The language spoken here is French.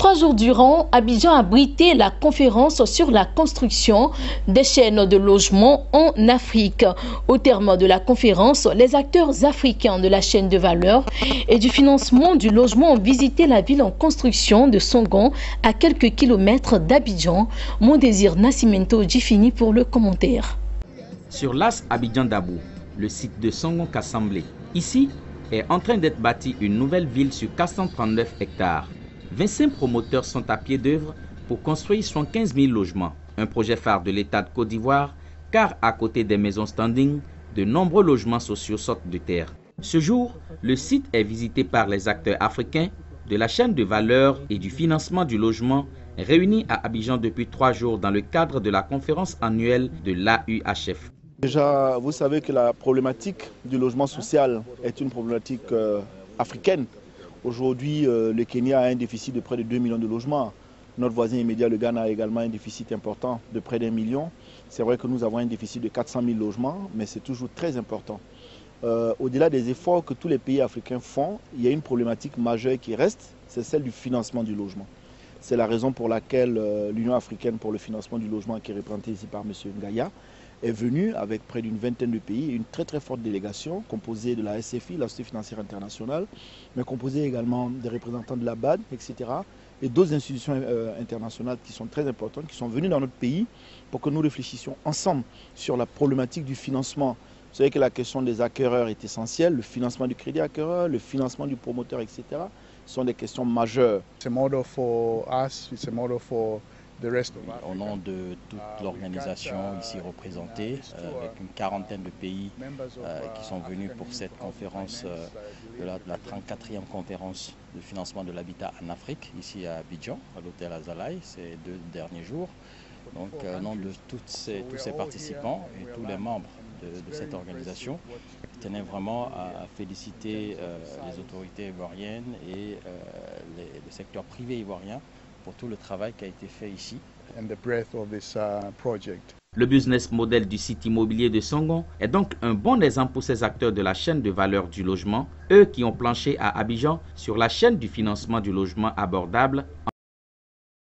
3 jours durant, Abidjan a abrité la conférence sur la construction des chaînes de logement en Afrique. Au terme de la conférence, les acteurs africains de la chaîne de valeur et du financement du logement ont visité la ville en construction de Songon, à quelques kilomètres d'Abidjan. Mon désir Nascimento Djifini pour le commentaire. Sur l'As Abidjan-Dabo, le site de Songon Kassamblé, ici est en train d'être bâtie une nouvelle ville sur 439 hectares. 25 promoteurs sont à pied d'œuvre pour construire 75 000 logements. Un projet phare de l'État de Côte d'Ivoire, car à côté des maisons standing, de nombreux logements sociaux sortent de terre. Ce jour, le site est visité par les acteurs africains de la chaîne de valeur et du financement du logement réunis à Abidjan depuis 3 jours dans le cadre de la conférence annuelle de l'AUHF. Déjà, vous savez que la problématique du logement social est une problématique africaine. Aujourd'hui, le Kenya a un déficit de près de 2 millions de logements. Notre voisin immédiat, le Ghana, a également un déficit important de près d'1 million. C'est vrai que nous avons un déficit de 400 000 logements, mais c'est toujours très important. Au-delà des efforts que tous les pays africains font, il y a une problématique majeure qui reste, c'est celle du financement du logement. C'est la raison pour laquelle l'Union africaine pour le financement du logement, qui est représentée ici par M. Ngaya, est venue avec près d'une vingtaine de pays, une très forte délégation composée de la SFI, la Société financière internationale, mais composée également des représentants de la BAD, etc. et d'autres institutions internationales qui sont très importantes, qui sont venues dans notre pays pour que nous réfléchissions ensemble sur la problématique du financement. Vous savez que la question des acquéreurs est essentielle, le financement du crédit acquéreur, le financement du promoteur, etc. sont des questions majeures. Au nom de toute l'organisation ici représentée, avec une quarantaine de pays qui sont venus pour cette conférence, la 34e conférence de financement de l'habitat en Afrique, ici à Abidjan, à l'hôtel Azalaï, ces 2 derniers jours. Donc, au nom de tous ces participants et tous les membres de cette organisation, je tenais vraiment à féliciter les autorités ivoiriennes et le secteur privé ivoirien pour tout le travail qui a été fait ici. Le business model du site immobilier de Songon est donc un bon exemple pour ces acteurs de la chaîne de valeur du logement, eux qui ont planché à Abidjan sur la chaîne du financement du logement abordable